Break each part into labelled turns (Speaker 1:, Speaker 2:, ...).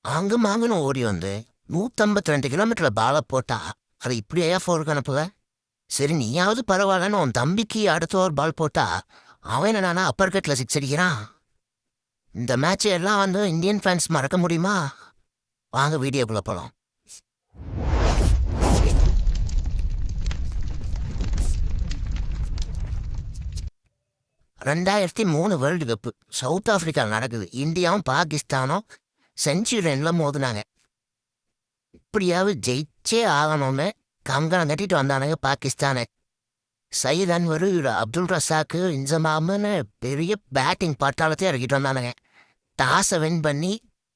Speaker 1: மாங்குன்னு ஓடி வந்து 152 கிலோமீட்டரில் பாலை போட்டா அதை இப்படியே ஃபோருக்கு அனுப்புவ? சரி நீயாவது பரவாயில்லன்னு உன் தம்பிக்கு அடுத்த ஒரு பால் போட்டா அவன் என்னன்னா அப்பர் கட்டில் சிக்ஸ் அடிக்கிறான். இந்த மேட்ச் எல்லாம் வந்து இந்தியன் ஃபேன்ஸ் மறக்க முடியுமா? வாங்க வீடியோக்குள்ள போகலாம். 2003 வேர்ல்டு கப்பு சவுத் ஆப்பிரிக்கா நடக்குது. இந்தியாவும் பாகிஸ்தானும் செஞ்சுரியனில் மோதுனாங்க. இப்படியாவது ஜெயிச்சே ஆகணும்னு கங்கணம் கட்டிட்டு வந்தானுங்க பாகிஸ்தானு. சயீத் அன்வர், அப்துல் ரசாக்கு, இன்சமாம்னு பெரிய பேட்டிங் பட்டாளத்தையும் இறக்கிட்டு வந்தானுங்க. டாஸை வின் பண்ணி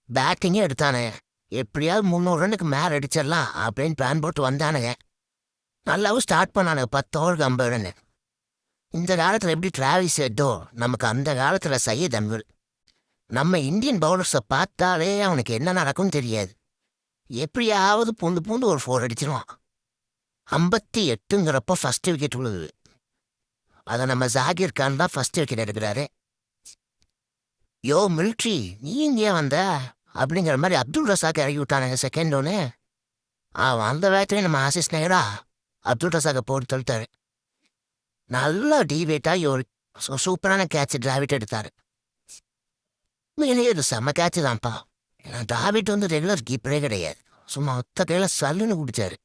Speaker 1: பேட்டிங்கே எடுத்தானுங்க. எப்படியாவது 300 ரன்னுக்கு மேலே அடிச்சிடலாம் அப்படின்னு பிளான் போட்டு வந்தானுங்க. நல்லாவும் ஸ்டார்ட் பண்ணானுங்க 10 ஓவருக்கு 50 ரன்னு. இந்த காலத்தில் எப்படி டிராவிஸ் ஹெட்டோ, நமக்கு அந்த காலத்தில் சையத் அன்வர். நம்ம இந்தியன் பவுலர்ஸை பார்த்தாலே அவனுக்கு என்ன நடக்கும்னு தெரியாது. எப்படியாவது பூந்து பூந்து ஒரு 4 அடிச்சிருவான். 58ங்கிறப்போ ஃபஸ்ட்டு விக்கெட் விழுது. அதை நம்ம ஜாகிர் கான் தான் ஃபஸ்ட்டு விக்கெட் எடுக்கிறாரு. யோ மில்ட்ரி, நீ இங்கே வந்த அப்படிங்கிற மாதிரி அப்துல் ரசாக் இறக்கி விட்டானுங்க செகண்ட் ஒன்று. அவன் அந்த வேகத்திலே நம்ம ஆசிஸ் நேரா அப்துல் ரசாக்கை போட்டு தள்ளிட்டாரு. நல்லா டிவேட்டாகி ஒரு சூப்பரான கேட்ச் டிராவிட் எடுத்தார். இது செம்ம கேட்சு தான்ப்பா. ஏன்னா டிராவிட் வந்து ரெகுலர் கீப்பரே கிடையாது. சும்மா ஒத்த கையில் சல்லுன்னு குடிச்சாரு.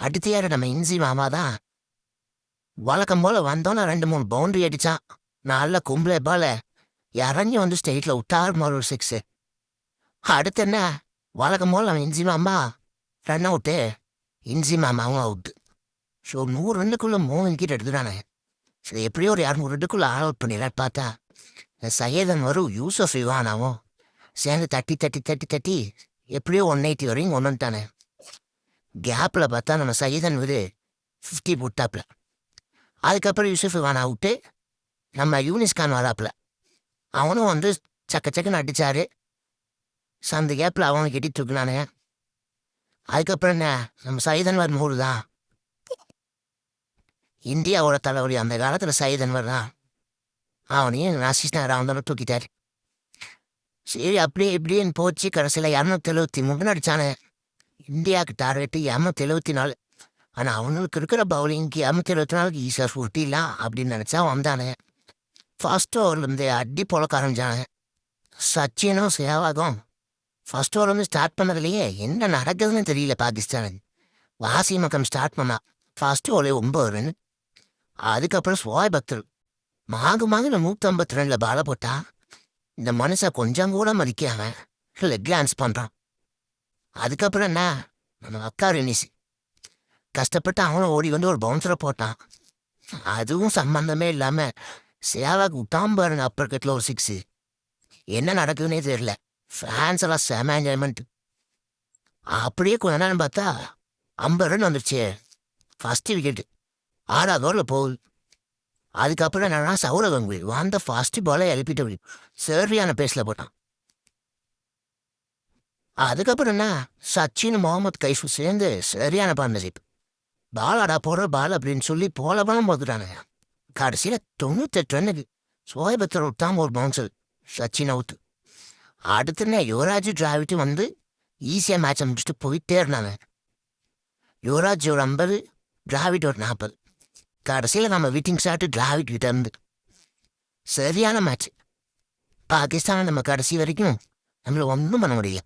Speaker 1: அடுத்த யார் நம்ம இன்சி மாமா தான். வழக்கம் போல் வந்தோன்னா 2-3 பவுண்டரி அடித்தான். நல்ல கும்பலே பால இறங்கி வந்து ஸ்டேட்டில் விட்டார் ஒரு 6. அடுத்து என்ன வழக்கம் போல் அவன் இன்சி மாமா ரன் அவுட்டு, இன்சி மாமாவும் அவுட்டு. ஸோ 100 ரன்னுக்குள்ளே 3 விக்கெட் எடுத்துட்டானே. சரி எப்படியோ ஒரு 200 ரன்னுக்குள்ளே ஆல் அவுட் பண்ணிடலான்னு பார்த்தா சையதன் வரும் யூசஃப் இவானாவும் சேர்ந்து தட்டி தட்டி தட்டி தட்டி எப்படியோ 180 வரையும் கொண்டு வந்துட்டானே. கேப்பில் பார்த்தா நம்ம சையதன் 50 போட்டாப்புல. அதுக்கப்புறம் யூசஃப் இவான் அவுட்டு. நம்ம யூனிஸ் கான் வராப்புல. அவனும் வந்து சக்கன்னு அடித்தார். அந்த கேப்பில் அவனை கட்டி தூக்கினானுங்க. அதுக்கப்புறம் என்ன நம்ம சையத் அன்வர் 100 தான். இந்தியாவோட தலைவலி அந்த காலத்தில் சையத் அன்வர் தான். அவனையும் ஆசிஸ் நேரா வந்தாலும் தூக்கிட்டார். சரி அப்படியே இப்படின்னு போச்சு. கடைசியில் 273 அடித்தானே. இந்தியாவுக்கு டார்கெட்டு 274. ஆனால் அவனுக்கு இருக்கிற பவுலிங்க்கு 274க்கு ஈஸியாக சுட்டிலாம் அப்படின்னு நினச்சா வந்தானே. ஃபர்ஸ்ட் ஓவர்லேருந்து அடி பொழக்க ஆரம்பிச்சானே. சச்சினும் சேவாகும் ஃபர்ஸ்ட் ஓவர்லேருந்து ஸ்டார்ட் பண்ணதுலையே என்ன நடக்குதுன்னு தெரியல பாகிஸ்தானுக்கு. வாசி மக்கம் ஸ்டார்ட் பண்ணா ஃபர்ஸ்ட் ஓவரே 9 ரன். அதுக்கப்புறம் சோய் பக்தர் மாங்கு 152 பாலை போட்டா இந்த மனுஷன் கொஞ்சம் கூட மதிக்காம லெக் டான்ஸ் பண்ணுறான். அதுக்கப்புறம் என்ன நம்ம அக்கா ரெனிஸ் கஷ்டப்பட்டு அவனும் ஓடி வந்து ஒரு பவுன்சரை போட்டான். அதுவும் சம்பந்தமே இல்லாமல் சேவாக்கு விட்டான் பாருங்க அப்பர் கட்டில் ஒரு 6. என்ன நடக்குதுன்னே தெரியல. ஃபேன்ஸ் எல்லாம் செம என்ஜாய்மெண்ட். அப்படியே கொஞ்ச நேரம் பார்த்தா 50 ரன் வந்துருச்சு. ஃபஸ்ட்டு விக்கெட்டு 6வது ஓவரில் போகுது. அதுக்கப்புறம் என்னன்னா சௌரவ் கங்குலி வந்த ஃபஸ்ட்டு பாலை எழுப்பிட்டு சரியான பேஸில் போட்டான். அதுக்கப்புறம் என்ன சச்சின் முகமது கைஃபு சேர்ந்து சரியான பார்ட்னர்ஷிப். பாலாடா போடுற பால் அப்படின்னு சொல்லி போலபலம் போட்டுட்டானுங்க. கடைசியில் 98 ரன்னுக்கு சோயபத்தர் விட்டாம ஒரு பவுன்சர் சச்சின் அவுட்டு. அடுத்துன்னா யுவராஜ் டிராவிட்டு வந்து ஈஸியாக மேட்சை முடிச்சுட்டு போயிட்டே இருந்தாங்க. யுவராஜ் ஒரு 50, டிராவிட் ஒரு 40. கடைசியில் நம்ம விட்டிங் ஷாட்டு டிராவிட் கிட்ட இருந்து சரியான மேட்ச். பாகிஸ்தான் நம்ம கடைசி வரைக்கும் நம்மளை ஒன்றும் பண்ண முடியல.